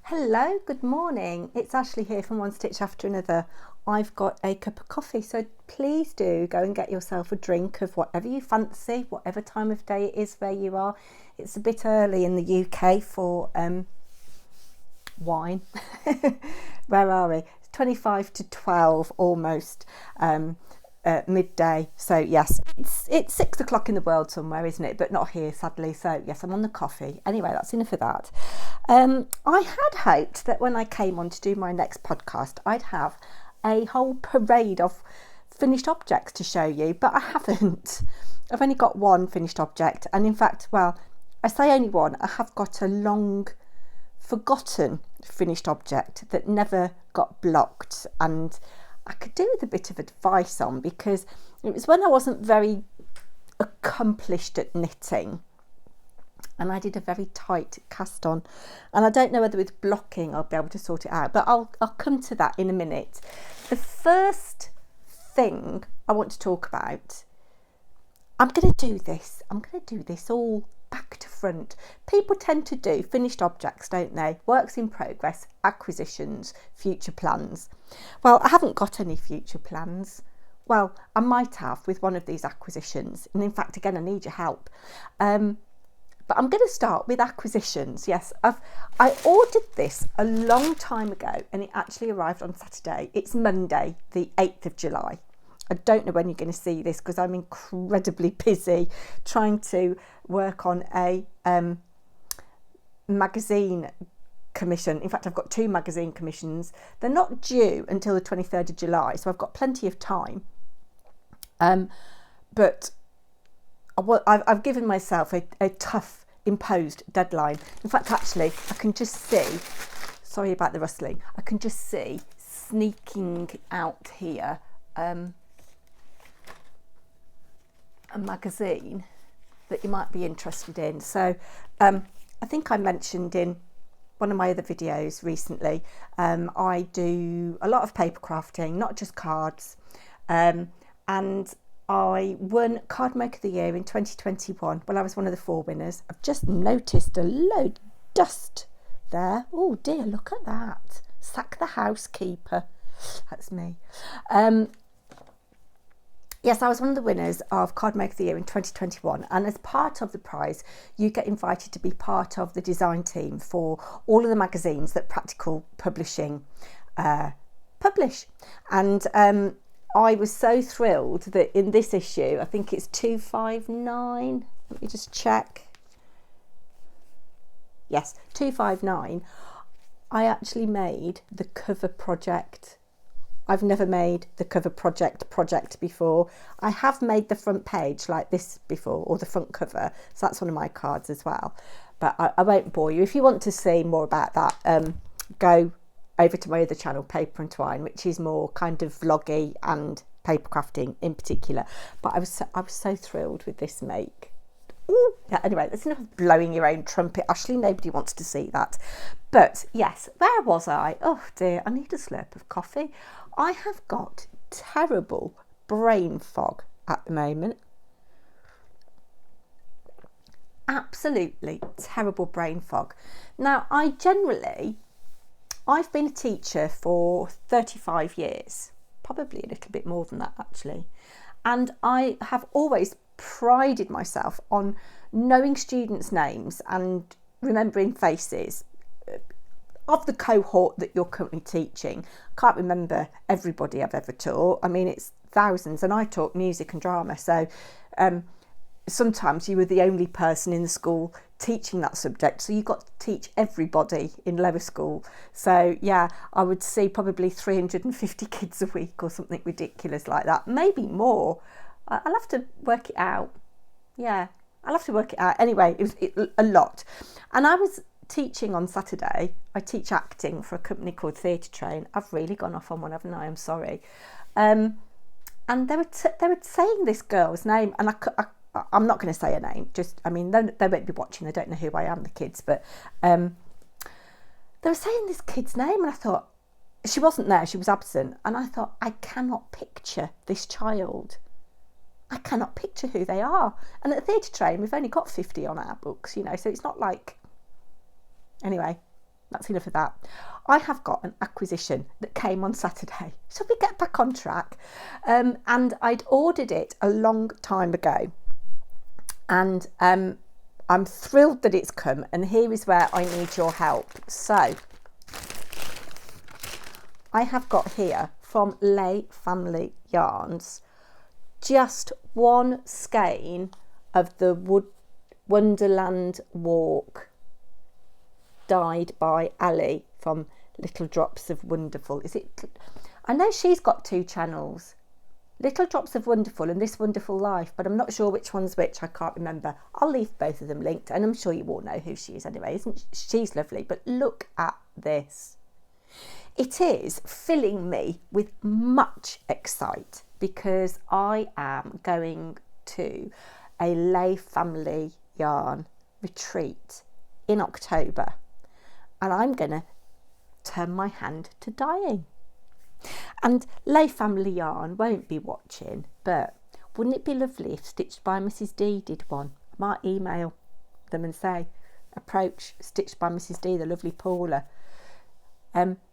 Hello, good morning. It's Ashley here from One Stitch After Another. I've got a cup of coffee, so please do go and get yourself a drink of whatever you fancy, whatever time of day it is where you are. It's a bit early in the UK for wine. Where are we? 25 to 12 almost. Midday, so yes, it's 6 o'clock in the world somewhere, isn't it? But not here, sadly. So yes, I'm on the coffee. Anyway, that's enough of that. I had hoped that when I came on to do my next podcast, I'd have a whole parade of finished objects to show you, but I haven't. I've only got one finished object, and in fact, well, I say only one. I have got a long forgotten finished object that never got blocked, and I could do with a bit of advice on, because it was when I wasn't very accomplished at knitting and I did a very tight cast on, and I don't know whether with blocking I'll be able to sort it out, but I'll come to that in a minute. The first thing I want to talk about, I'm going to do this all back to front. People tend to do finished objects, don't they? Works in progress, acquisitions, future plans. Well, I haven't got any future plans. Well, I might have with one of these acquisitions, and in fact, again, I need your help. But I'm going to start with acquisitions. Yes, I ordered this a long time ago, and it actually arrived on Saturday. It's Monday, the 8th of July. I don't know when you're going to see this because I'm incredibly busy trying to work on a magazine commission. In fact, I've got 2 magazine commissions. They're not due until the 23rd of July, so I've got plenty of time. But I've given myself a tough imposed deadline. In fact, actually, I can just see, sorry about the rustling, I can just see sneaking out here a magazine that you might be interested in. So I think I mentioned in one of my other videos recently, I do a lot of paper crafting, not just cards, and I won Card Maker of the Year in 2021. Well, I was one of the 4 winners. I've just noticed a load of dust there. Oh dear, look at that. Sack the housekeeper. That's me. Yes, I was one of the winners of Card Maker of the Year in 2021, and as part of the prize you get invited to be part of the design team for all of the magazines that Practical Publishing publish. And I was so thrilled that in this issue, I think it's 259, let me just check, yes, 259, I actually made the cover project. I've never made the cover project before. I have made the front page like this before, or the front cover, so that's one of my cards as well. But I won't bore you. If you want to see more about that, go over to my other channel, Paper and Twine, which is more kind of vloggy and paper crafting in particular. But I was so thrilled with this make. Ooh. Yeah, anyway, that's enough of blowing your own trumpet, Ashley. Nobody wants to see that. But yes, where was I? Oh dear, I need a slurp of coffee. I have got terrible brain fog at the moment. Absolutely terrible brain fog. Now, I've been a teacher for 35 years, probably a little bit more than that actually. And I have always prided myself on knowing students' names and remembering faces of the cohort that you're currently teaching. Can't remember everybody I've ever taught. I mean, it's thousands, and I taught music and drama, so sometimes you were the only person in the school teaching that subject, so you got to teach everybody in lower school. So yeah, I would see probably 350 kids a week or something ridiculous like that, maybe more. I'll have to work it out. Yeah, I'll have to work it out. Anyway, it was a lot. And I was teaching on Saturday. I teach acting for a company called Theatre Train. I've really gone off on one, haven't I? I'm sorry. And they were saying this girl's name, and I'm not going to say her name. Just, I mean, they won't be watching. They don't know who I am, the kids. But they were saying this kid's name, and I thought, she wasn't there. She was absent. And I thought, I cannot picture this child. I cannot picture who they are. And at Theatre Train, we've only got 50 on our books, you know, so it's not like... Anyway, that's enough of that. I have got an acquisition that came on Saturday. Shall we get back on track? And I'd ordered it a long time ago. And I'm thrilled that it's come. And here is where I need your help. So I have got here from Lay Family Yarns just one skein of the Wonderland Walk dyed by Ali from Little Drops of Wonderful. Is it? I know she's got 2 channels, Little Drops of Wonderful and This Wonderful Life, but I'm not sure which one's which. I can't remember. I'll leave both of them linked, and I'm sure you all know who she is anyway. Isn't she's lovely? But look at this. It is filling me with much excite because I am going to a Lay Family Yarn retreat in October, and I'm going to turn my hand to dyeing. And Lay Family Yarn won't be watching, but wouldn't it be lovely if Stitched by Mrs D did one? I might email them and say, approach Stitched by Mrs D, the lovely Paula.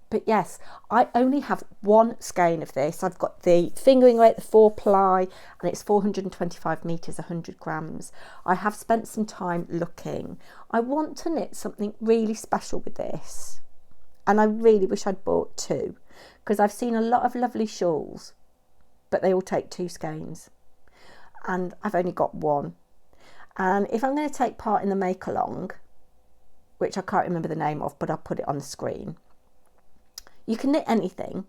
But yes, I only have one skein of this. I've got the fingering weight, the 4-ply, and it's 425 metres, 100 grams. I have spent some time looking. I want to knit something really special with this, and I really wish I'd bought 2, because I've seen a lot of lovely shawls, but they all take 2 skeins, and I've only got 1. And if I'm going to take part in the make along, which I can't remember the name of, but I'll put it on the screen. You can knit anything,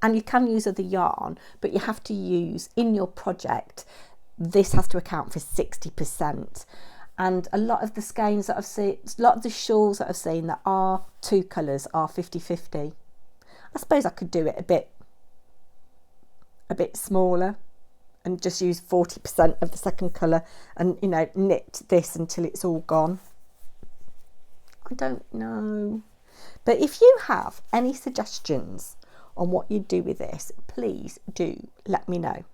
and you can use other yarn, but you have to use in your project, this has to account for 60%. And a lot of the skeins that I've seen, a lot of the shawls that I've seen that are 2 colours are 50-50. I suppose I could do it a bit smaller and just use 40% of the second colour and, you know, knit this until it's all gone. I don't know. But if you have any suggestions on what you do with this, please do let me know.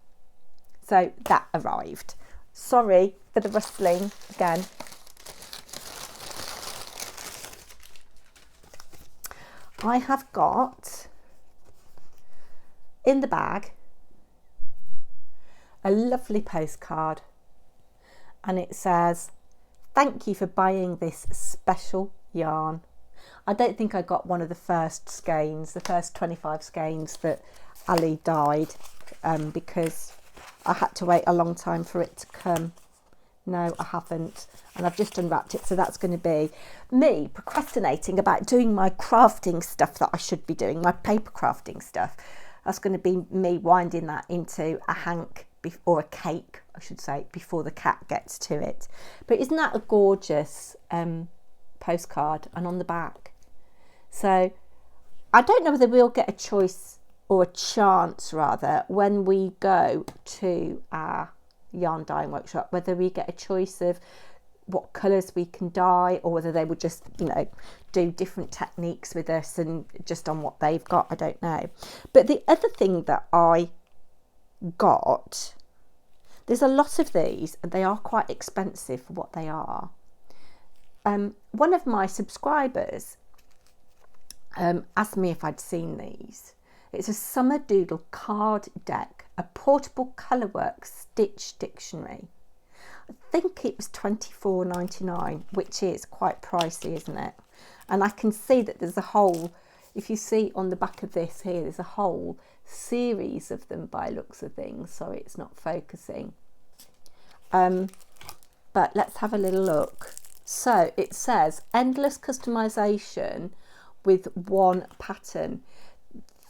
So that arrived. Sorry for the rustling again. I have got in the bag a lovely postcard, and it says, "Thank you for buying this special yarn." I don't think I got one of the first skeins, the first 25 skeins that Ali dyed, because I had to wait a long time for it to come. No, I haven't. And I've just unwrapped it. So that's going to be me procrastinating about doing my crafting stuff that I should be doing, my paper crafting stuff. That's going to be me winding that into a hank or a cake, I should say, before the cat gets to it. But isn't that a gorgeous postcard? And on the back. So I don't know whether we'll get a choice or a chance rather when we go to our yarn dyeing workshop, whether we get a choice of what colours we can dye, or whether they would just, you know, do different techniques with us and just on what they've got. I don't know. But the other thing that I got, there's a lot of these and they are quite expensive for what they are. One of my subscribers asked me if I'd seen these. It's a summer doodle card deck, a portable colourwork stitch dictionary. I think it was $24.99, which is quite pricey, isn't it? And I can see that there's a whole, if you see on the back of this here, there's a whole series of them by looks of things. Sorry, it's not focusing. But let's have a little look. So it says endless customization with one pattern.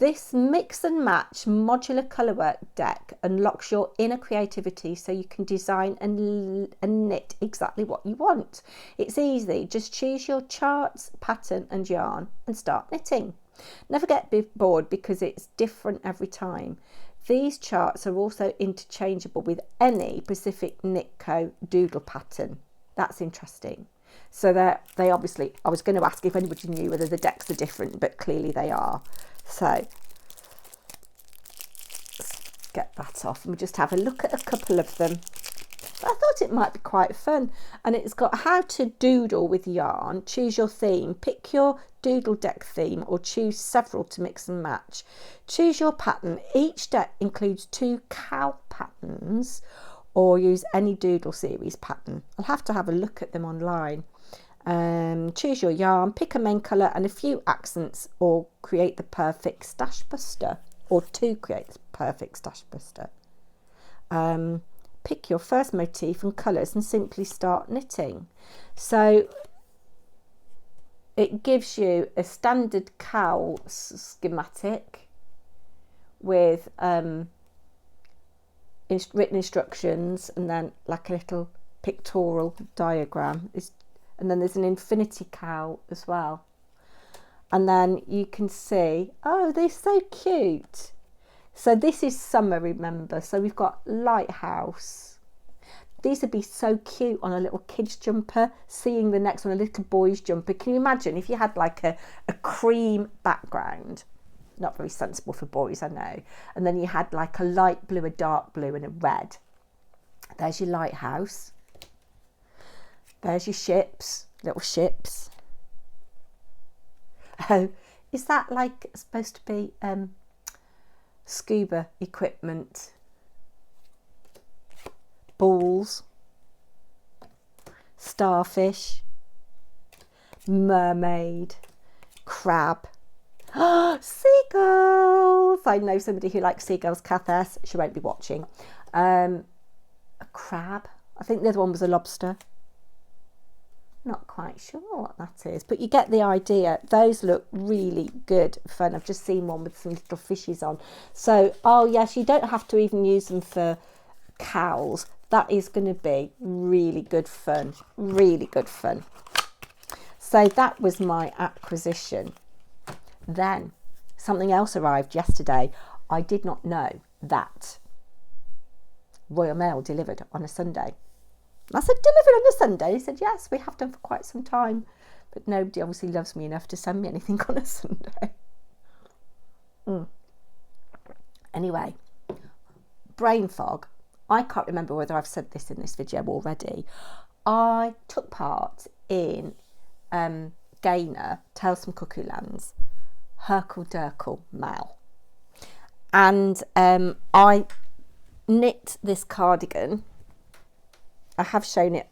This mix and match modular colourwork deck unlocks your inner creativity so you can design and knit exactly what you want. It's easy, just choose your charts, pattern and yarn and start knitting. Never get bored because it's different every time. These charts are also interchangeable with any Pacific Knit Co doodle pattern. That's interesting. So they obviously, I was going to ask if anybody knew whether the decks are different, but clearly they are. So let's get that off and we just have a look at a couple of them. I thought it might be quite fun, and it's got how to doodle with yarn, choose your theme, pick your doodle deck theme or choose several to mix and match. Choose your pattern. Each deck includes 2 cow patterns, or use any doodle series pattern. I'll have to have a look at them online. Choose your yarn, pick a main colour and a few accents, or create the perfect stash buster, or to create the perfect stash buster. Pick your first motif and colours and simply start knitting. So it gives you a standard cowl schematic with written instructions, and then like a little pictorial diagram. And then there's an infinity cowl as well. And then you can see, oh, they're so cute. So this is summer, remember. So we've got lighthouse. These would be so cute on a little kid's jumper. Seeing the next one, a little boy's jumper. Can you imagine if you had like a cream background? Not very sensible for boys, I know. And then you had like a light blue, a dark blue and a red. There's your lighthouse. There's your ships, little ships. Oh, is that like supposed to be scuba equipment? Balls, starfish, mermaid, crab. Seagulls. I know somebody who likes seagulls, Katherine. She won't be watching. A crab. I think the other one was a lobster. Not quite sure what that is, but you get the idea. Those look really good fun. I've just seen one with some little fishes on. So, oh yes, you don't have to even use them for cowls. That is going to be really good fun. Really good fun. So that was my acquisition. Then something else arrived yesterday. I did not know that Royal Mail delivered on a Sunday. I said, delivered on a Sunday? He said, yes, we have done for quite some time. But nobody obviously loves me enough to send me anything on a Sunday. Anyway, brain fog. I can't remember whether I've said this in this video already. I took part in Gayna, Tales from Cuckoo Lands, Hurkle, Durkle, Mal. And I knit this cardigan. I have shown it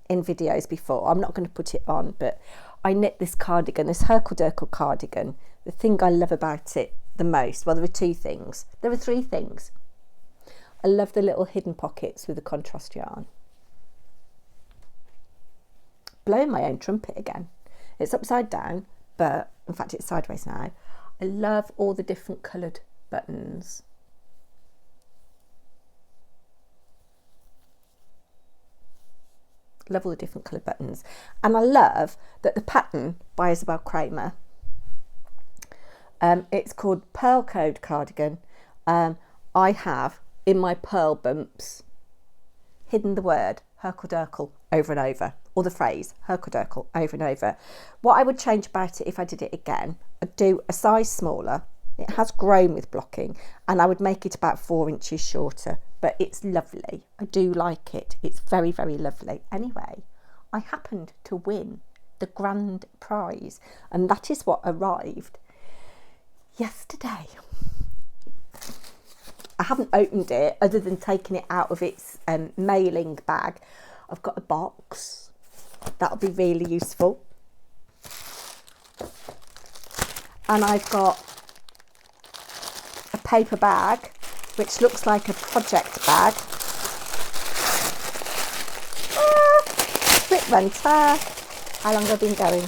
in videos before. I'm not going to put it on, but I knit this cardigan, this Hurkle Durkle cardigan. The thing I love about it the most, well, there are 2 things. There are 3 things. I love the little hidden pockets with the contrast yarn. Blowing my own trumpet again. It's upside down, but in fact it's sideways now. I love all the different coloured buttons. Love all the different coloured buttons. And I love that the pattern by Isabel Kramer, it's called Pearl Code Cardigan. I have in my pearl bumps hidden the word Hurkle Durkle over and over, or the phrase Hurkle Durkle over and over. What I would change about it if I did it again, I'd do a size smaller. It has grown with blocking, and I would make it about 4 inches shorter. But it's lovely. I do like it. It's very, very lovely. Anyway, I happened to win the grand prize, and that is what arrived yesterday. I haven't opened it other than taking it out of its mailing bag. I've got a box. That'll be really useful. And I've got a paper bag, which looks like a project bag. Quick renter. How long have I been going?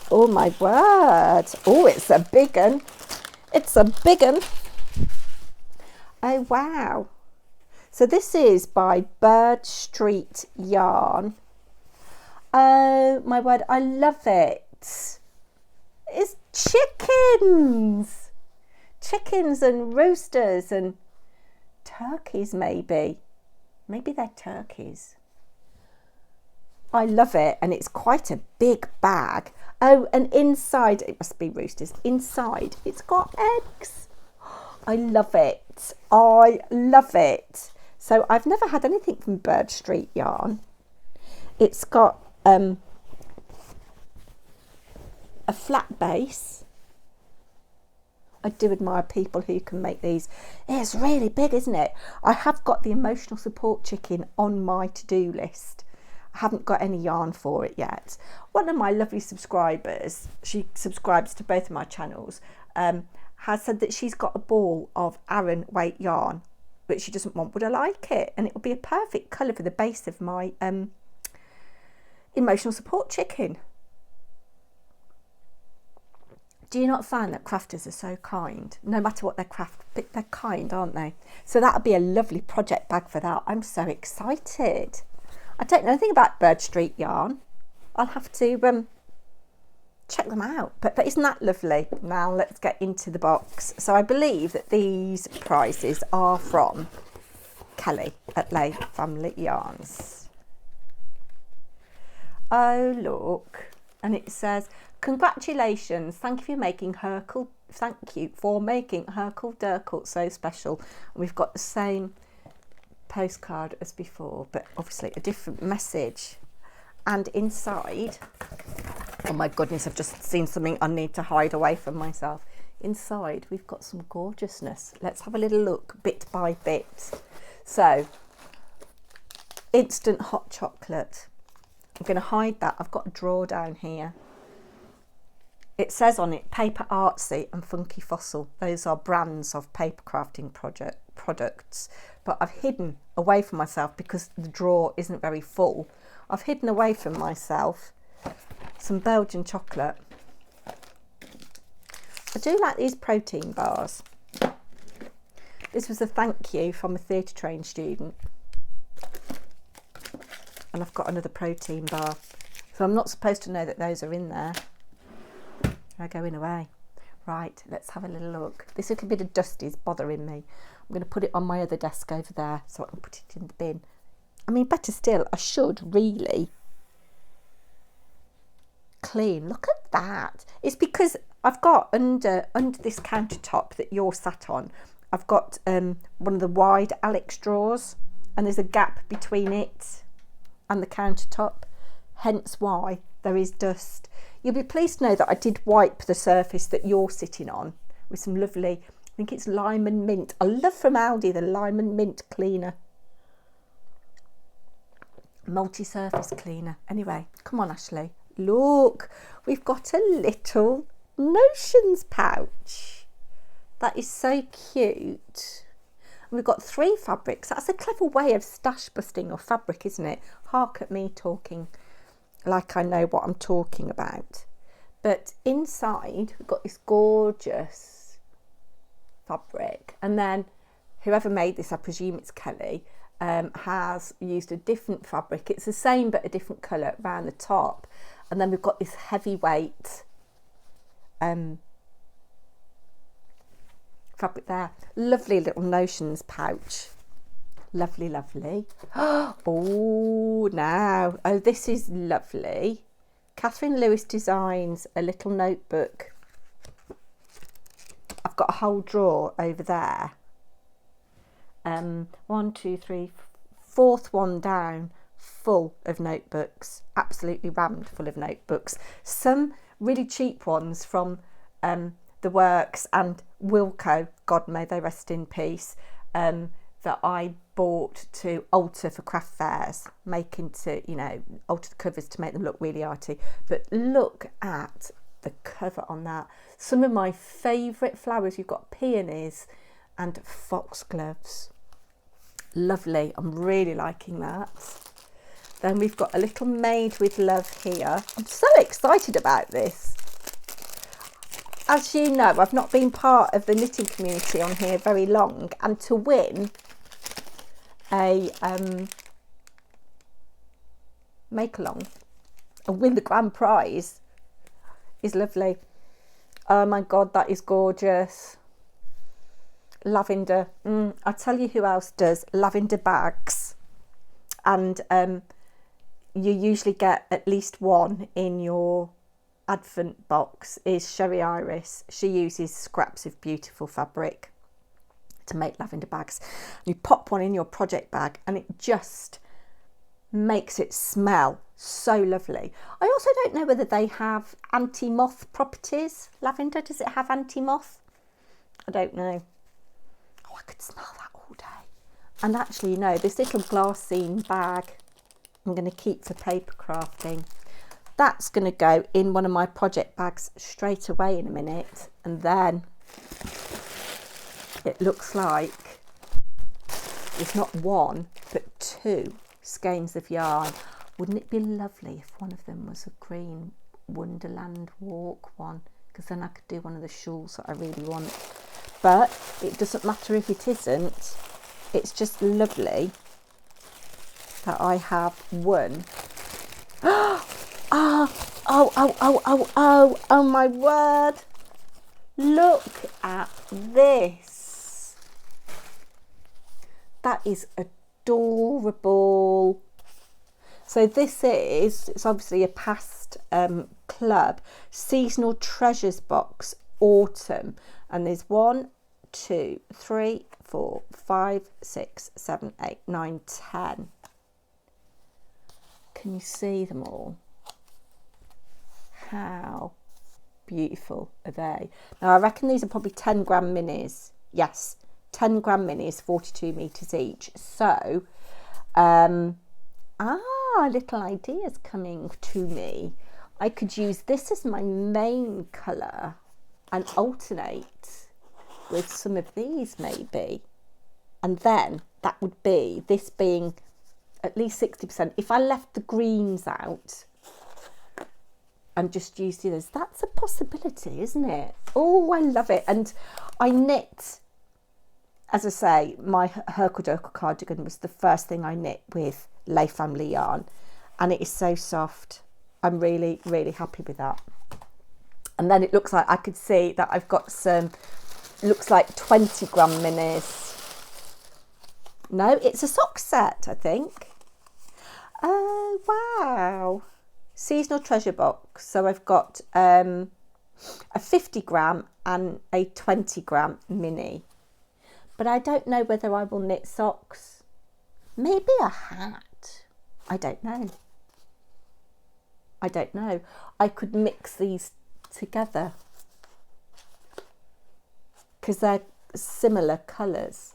Oh my word. Oh, it's a big one. It's a big one. Oh wow. So this is by Bird Street Yarn. Oh my word, I love it. It's chickens. Chickens and roosters and turkeys, maybe. Maybe they're turkeys. I love it, and it's quite a big bag. Oh, and inside, it must be roosters. Inside, it's got eggs. I love it. I love it. So I've never had anything from Bird Street Yarn. It's got a flat base. I do admire people who can make these. It's really big, isn't it? I have got the emotional support chicken on my to-do list. I haven't got any yarn for it yet. One of my lovely subscribers, she subscribes to both of my channels, has said that she's got a ball of Aran weight yarn, but she doesn't want. Would I like it? And it would be a perfect colour for the base of my emotional support chicken. Do you not find that crafters are so kind? No matter what their craft, but they're kind, aren't they? So that would be a lovely project bag for that. I'm so excited. I don't know anything about Bird Street yarn. I'll have to check them out. But isn't that lovely? Now let's get into the box. So I believe that these prizes are from Kelly at Lay Family Yarns. Oh, look. And it says, congratulations, thank you for making Hurkle Durkle so special. And we've got the same postcard as before, but obviously a different message. And inside, oh my goodness, I've just seen something I need to hide away from myself. Inside we've got some gorgeousness. Let's have a little look bit by bit. So, instant hot chocolate. I'm going to hide that. I've got a drawer down here. It says on it, Paper Artsy and Funky Fossil. Those are brands of paper crafting products. But I've hidden away from myself because the drawer isn't very full. I've hidden away from myself some Belgian chocolate. I do like these protein bars. This was a thank you from a theatre trained student. And I've got another protein bar. So I'm not supposed to know that those are in there. They're going away. Right, let's have a little look. This little bit of dust is bothering me. I'm going to put it on my other desk over there so I can put it in the bin. I mean, better still, I should really clean. Look at that. It's because I've got under this countertop that you're sat on, I've got one of the wide Alex drawers, and there's a gap between it and the countertop, hence why there is dust. You'll be pleased to know that I did wipe the surface that you're sitting on with some lovely, I think it's lime and mint. I love from Aldi the lime and mint cleaner. Multi-surface cleaner. Anyway, come on Ashley. Look, we've got a little notions pouch. That is so cute. We've got 3 fabrics. That's a clever way of stash busting your fabric, isn't it? Hark at me talking like I know what I'm talking about. But inside we've got this gorgeous fabric, and then whoever made this, I presume it's Kelly, has used a different fabric. It's the same but a different colour around the top, and then we've got this heavyweight fabric there. Lovely little notions pouch. Lovely, lovely. Oh, now. Oh, this is lovely. Katherine Lewis designs a little notebook. I've got a whole drawer over there. 1, 2, 3, fourth one down, full of notebooks. Absolutely rammed full of notebooks. Some really cheap ones from The Works and Wilko, God may they rest in peace, that I bought to alter for craft fairs, making to, you know, alter the covers to make them look really arty. But look at the cover on that. Some of my favourite flowers. You've got peonies and foxgloves. Lovely. I'm really liking that. Then we've got a little made with love here. I'm so excited about this. As you know, I've not been part of the knitting community on here very long, and to win a make along and win the grand prize is lovely. Oh my God, that is gorgeous. Lavender. I'll tell you who else does lavender bags, and you usually get at least one in your advent box, is Sherry Iris. She uses scraps of beautiful fabric to make lavender bags. You pop one in your project bag and it just makes it smell so lovely. I also don't know whether they have anti-moth properties. Lavender, does it have anti-moth? I don't know. Oh, I could smell that all day. And actually, you know, this little glassine bag I'm going to keep for paper crafting, that's going to go in one of my project bags straight away in a minute. And then it looks like it's not one, but 2 skeins of yarn. Wouldn't it be lovely if one of them was a green Wonderland Walk one? Because then I could do one of the shawls that I really want. But it doesn't matter if it isn't. It's just lovely that I have one. Oh my word. Look at this. That is adorable. So this is, it's obviously a past club, Seasonal Treasures box, autumn. And there's 1, 2, 3, 4, 5, 6, 7, 8, 9, 10. Can you see them all? How beautiful are they? Now I reckon these are probably 10 gram minis. Yes, 10 gram minis, 42 meters each. So, little ideas coming to me. I could use this as my main colour and alternate with some of these maybe. And then that would be, this being at least 60%. If I left the greens out and just used the others, that's a possibility, isn't it? Oh, I love it. And I knit, as I say, my Durkle cardigan was the first thing I knit with Lay Family yarn, and it is so soft. I'm really, really happy with that. And then it looks like I could see that I've got some, looks like 20 gram minis. No, it's a sock set, I think. Oh, wow. Seasonal treasure box. So I've got a 50 gram and a 20 gram mini. But I don't know whether I will knit socks. Maybe a hat. I don't know. I don't know. I could mix these together because they're similar colours.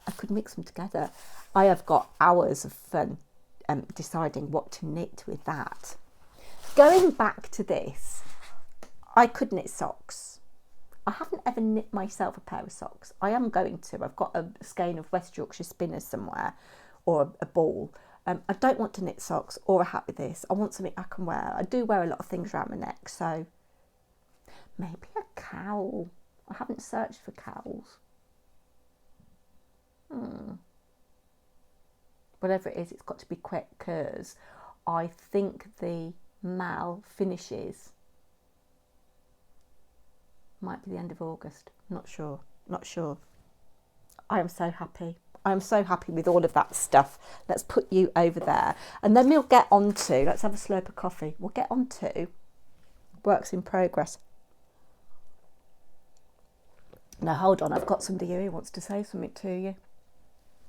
I could mix them together. I have got hours of fun deciding what to knit with that. Going back to this, I could knit socks. I haven't ever knit myself a pair of socks. I am going to. I've got a skein of West Yorkshire spinners somewhere, or a ball. I don't want to knit socks or a hat with this. I want something I can wear. I do wear a lot of things around my neck, so maybe a cowl. I haven't searched for cowls. Whatever it is, it's got to be quick because I think the mal finishes. Might be the end of August. Not sure. I am so happy. I am so happy with all of that stuff. Let's put you over there. And then we'll get on to, let's have a slurp of coffee. We'll get on to works in progress. Now, hold on. I've got somebody here who wants to say something to you.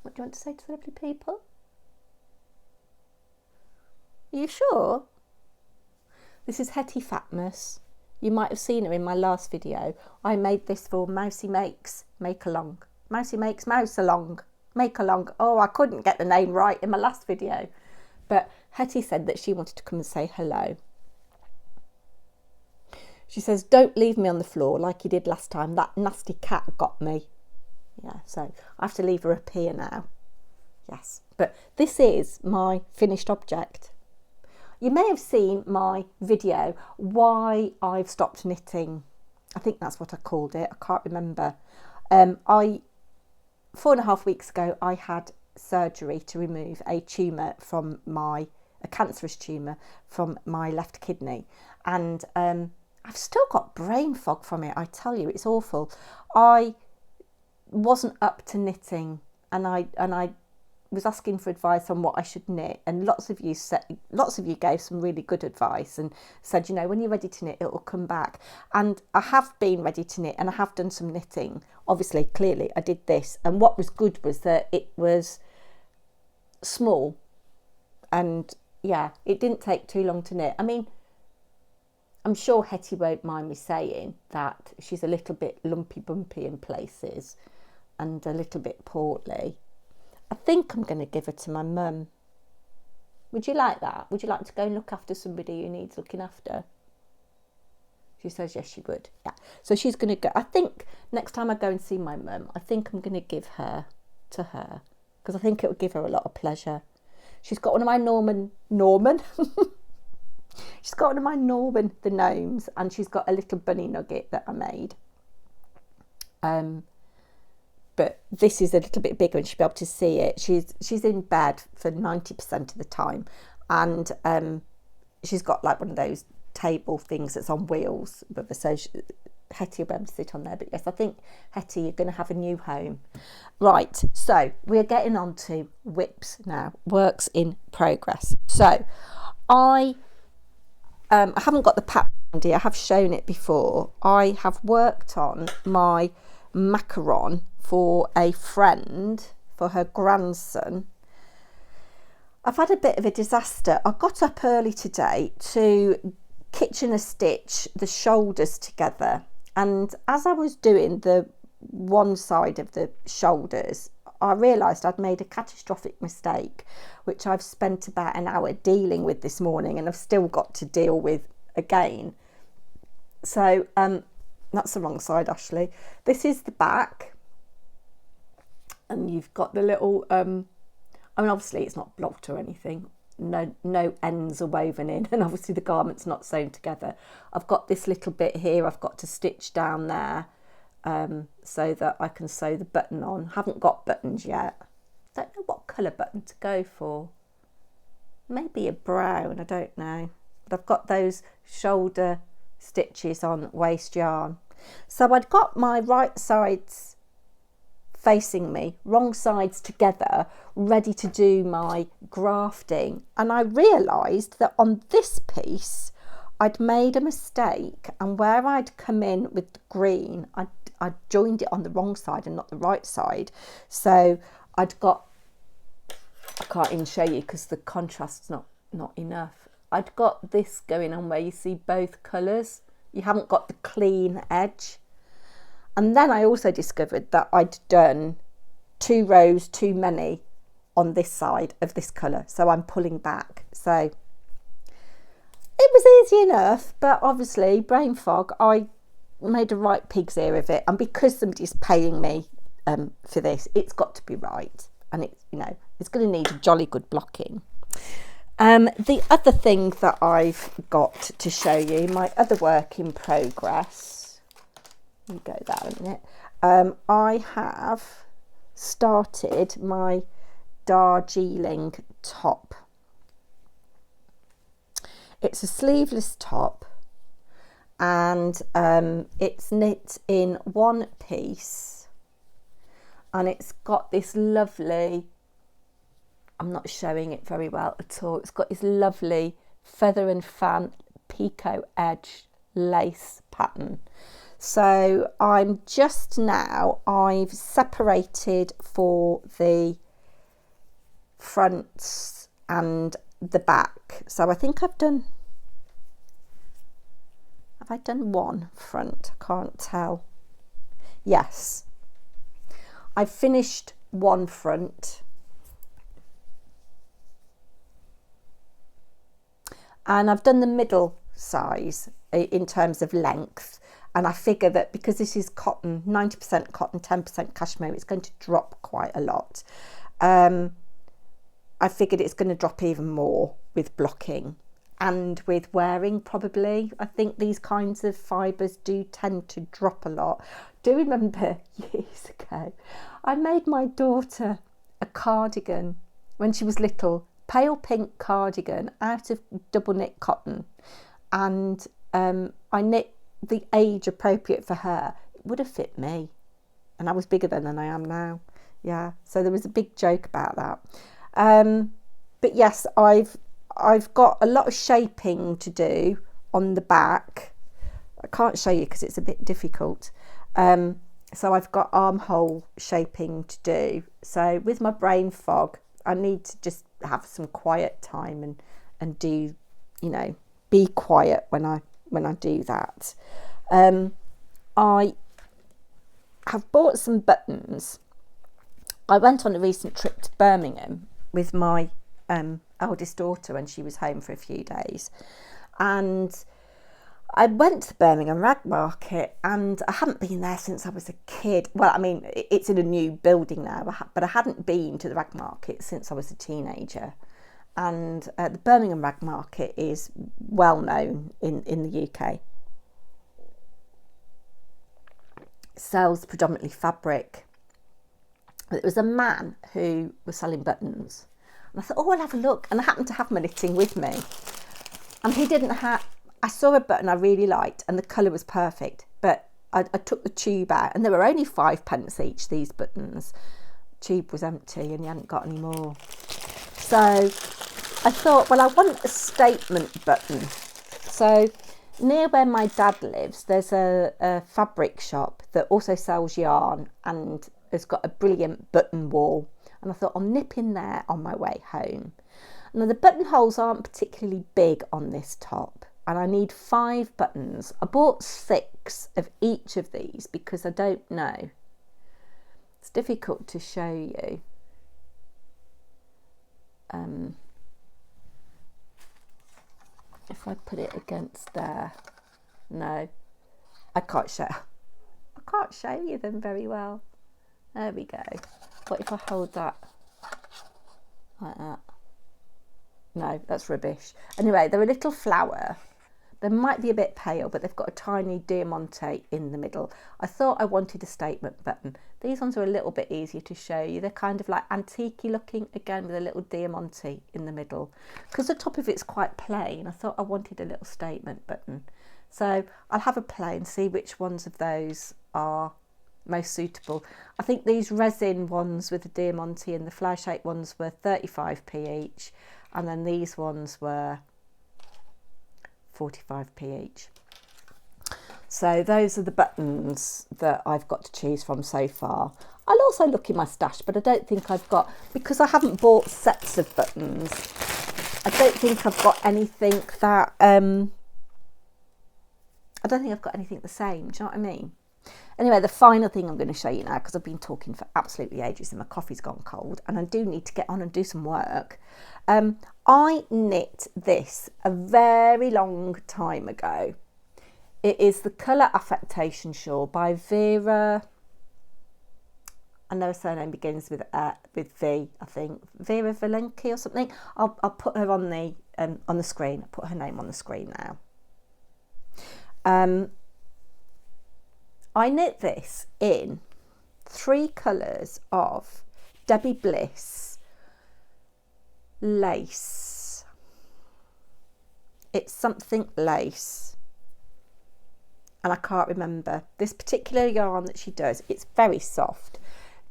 What do you want to say to the lovely people? Are you sure? This is Hettie Fatmus. You might have seen her in my last video. I made this for Mousy Makes Make Along. Mousy Makes Mouse Along. Make Along. Oh, I couldn't get the name right in my last video. But Hettie said that she wanted to come and say hello. She says, don't leave me on the floor like you did last time. That nasty cat got me. Yeah, so I have to leave her up here now. Yes, but this is my finished object. You may have seen my video, why I've stopped knitting. I think that's what I called it. I can't remember. 4.5 weeks ago, I had surgery to remove a tumour from a cancerous tumour from my left kidney. And I've still got brain fog from it. I tell you, it's awful. I wasn't up to knitting, and I was asking for advice on what I should knit, and lots of you gave some really good advice and said, you know, when you're ready to knit, it will come back. And I have been ready to knit, and I have done some knitting. Obviously, clearly I did this, and what was good was that it was small, and yeah, it didn't take too long to knit. I mean, I'm sure Hettie won't mind me saying that she's a little bit lumpy bumpy in places and a little bit portly. I think I'm going to give her to my mum. Would you like that? Would you like to go and look after somebody who needs looking after? She says yes, she would. Yeah. So she's going to go. I think next time I go and see my mum, I think I'm going to give her to her, because I think it would give her a lot of pleasure. She's got one of my Norman. She's got one of my Norman the gnomes, and she's got a little bunny nugget that I made. But this is a little bit bigger, and she'll be able to see it. She's in bed for 90% of the time, and she's got like one of those table things that's on wheels. But so Hettie will be able to sit on there. But yes, I think Hettie, you're going to have a new home. Right, so we're getting on to whips now. Works in progress. So I haven't got the pattern handy. I have shown it before. I have worked on my macaron for a friend, for her grandson. I've had a bit of a disaster. I got up early today to kitchen a stitch the shoulders together, and as I was doing the one side of the shoulders, I realised I'd made a catastrophic mistake, which I've spent about an hour dealing with this morning, and I've still got to deal with again. So that's the wrong side, Ashley. This is the back, and you've got the little I mean, obviously it's not blocked or anything, no ends are woven in, and obviously the garment's not sewn together. I've got this little bit here I've got to stitch down there, so that I can sew the button on. Haven't got buttons yet. Don't know what colour button to go for. Maybe a brown, I don't know. But I've got those shoulder stitches on waste yarn. So I'd got my right sides facing me, wrong sides together, ready to do my grafting. And I realised that on this piece, I'd made a mistake, and where I'd come in with the green, I'd joined it on the wrong side and not the right side. So I'd got, I can't even show you because the contrast's not enough. I'd got this going on where you see both colours. You haven't got the clean edge. And then I also discovered that I'd done 2 rows too many on this side of this colour. So I'm pulling back. So it was easy enough, but obviously brain fog, I made a right pig's ear of it. And because somebody's paying me for this, it's got to be right. And it's, you know, it's going to need a jolly good blocking. The other thing that I've got to show you, my other work in progress, you go there a minute, I have started my Darjeeling top. It's a sleeveless top, and it's knit in one piece, and it's got this lovely, I'm not showing it very well at all, it's got this lovely feather and fan picot edge lace pattern. So I'm just now, I've separated for the fronts and the back. So I think I've done, have I done one front? I can't tell. Yes, I've finished one front. And I've done the middle size in terms of length. And I figure that because this is cotton, 90% cotton, 10% cashmere, it's going to drop quite a lot. I figured it's going to drop even more with blocking and with wearing probably. I think these kinds of fibres do tend to drop a lot. Do remember years ago, I made my daughter a cardigan when she was little, pale pink cardigan out of double knit cotton, and I knit the age appropriate for her. It would have fit me, and I was bigger then than I am now. Yeah, so there was a big joke about that. But yes, I've got a lot of shaping to do on the back. I can't show you because it's a bit difficult. So I've got armhole shaping to do. So with my brain fog, I need to just have some quiet time and do, be quiet when I do that. I have bought some buttons. I went on a recent trip to Birmingham with my eldest daughter when she was home for a few days, and I went to the Birmingham Rag Market, and I hadn't been there since I was a kid. Well, I mean, it's in a new building now, but I hadn't been to the Rag Market since I was a teenager. And the Birmingham Rag Market is well known in the UK. It sells predominantly fabric. It was a man who was selling buttons. And I thought, I'll have a look. And I happened to have my knitting with me. And he didn't have... I saw a button I really liked and the colour was perfect, but I took the tube out and there were only 5p each, these buttons. The tube was empty and he hadn't got any more. So I thought, well, I want a statement button. So near where my dad lives, there's a fabric shop that also sells yarn and has got a brilliant button wall. And I thought, I'll nip in there on my way home. Now, the buttonholes aren't particularly big on this top. And I need 5 buttons. I bought 6 of each of these because I don't know. It's difficult to show you. If I put it against there, no, I can't show you them very well. There we go. What if I hold that like that? No, that's rubbish. Anyway, they're a little flower. They might be a bit pale, but they've got a tiny diamante in the middle. I thought I wanted a statement button. These ones are a little bit easier to show you. They're kind of like antique-y looking, again, with a little diamante in the middle. Because the top of it's quite plain, I thought I wanted a little statement button. So I'll have a play and see which ones of those are most suitable. I think these resin ones with the diamante and the flower-shaped ones were 35p each. And then these ones were 45p each. So those are the buttons that I've got to choose from so far. I'll also look in my stash, but I don't think I've got, because I haven't bought sets of buttons, I don't think I've got anything that, I don't think I've got anything the same, do you know what I mean? Anyway, the final thing I'm going to show you now, because I've been talking for absolutely ages and my coffee's gone cold and I do need to get on and do some work. I knit this a very long time ago. It is the colour Affectation SHA by Vera. I know her surname begins with V, I think. Vera Valenki or something. I'll put her on the screen. I'll put her name on the screen now. I knit this in 3 colours of Debbie Bliss lace. It's something lace. And I can't remember. This particular yarn that she does, it's very soft.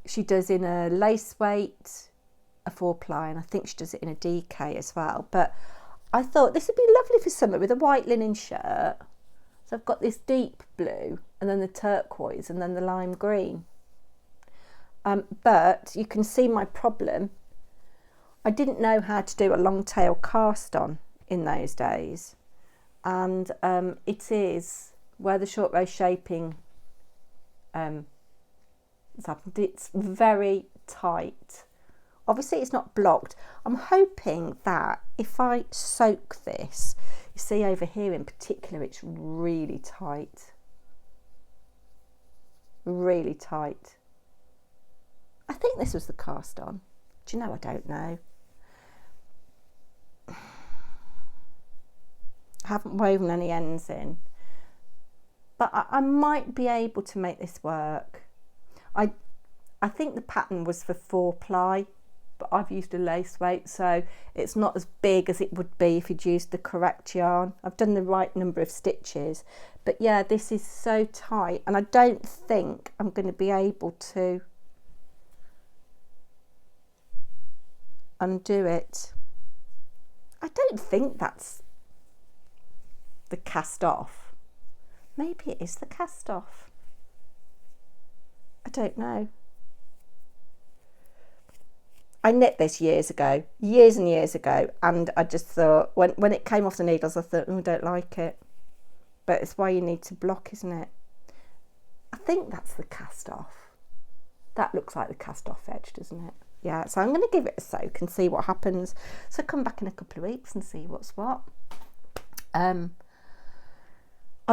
She does in a lace weight, a 4-ply, and I think she does it in a DK as well. But I thought this would be lovely for summer with a white linen shirt. So I've got this deep blue and then the turquoise and then the lime green. But you can see my problem. I didn't know how to do a long tail cast on in those days. And it is where the short row shaping has happened. It's very tight. Obviously it's not blocked. I'm hoping that if I soak this, you see over here in particular, it's really tight. Really tight. I think this was the cast on. Do you know, I don't know. I haven't woven any ends in. But I might be able to make this work. I think the pattern was for 4-ply, but I've used a lace weight, so it's not as big as it would be if you'd used the correct yarn. I've done the right number of stitches, but yeah, this is so tight, and I don't think I'm going to be able to undo it. I don't think that's the cast off. Maybe it is the cast off. I don't know. I knit this years and years ago, and I just thought, when it came off the needles, I thought, oh, I don't like it. But it's why you need to block, isn't it? I think that's the cast off. That looks like the cast off edge, doesn't it? Yeah, so I'm going to give it a soak and see what happens. So come back in a couple of weeks and see what's what. I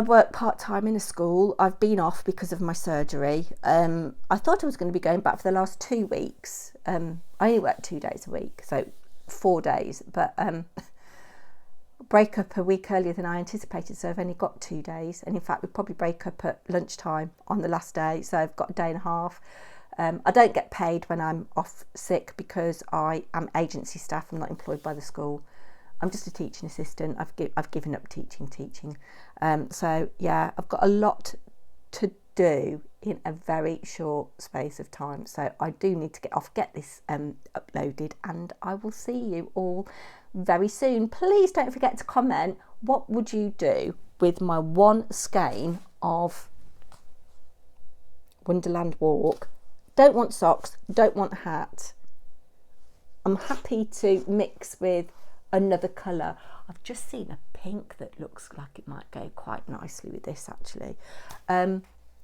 work part-time in a school. I've been off because of my surgery. I thought I was going to be going back for the last 2 weeks. I only work 2 days a week, so 4 days, but break up a week earlier than I anticipated, so I've only got 2 days. And in fact, we probably break up at lunchtime on the last day, so I've got a day and a half. I don't get paid when I'm off sick because I am agency staff. I'm not employed by the school. I'm just a teaching assistant. I've given up teaching. So yeah, I've got a lot to do in a very short space of time. So I do need to get this uploaded, and I will see you all very soon. Please don't forget to comment. What would you do with my one skein of Wonderland Walk? Don't want socks, don't want a hat. I'm happy to mix with another colour. I've just seen a pink that looks like it might go quite nicely with this, actually.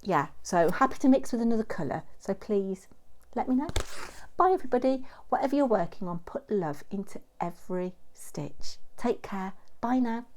Yeah, so happy to mix with another colour, so please let me know. Bye everybody. Whatever you're working on, put love into every stitch. Take care. Bye now.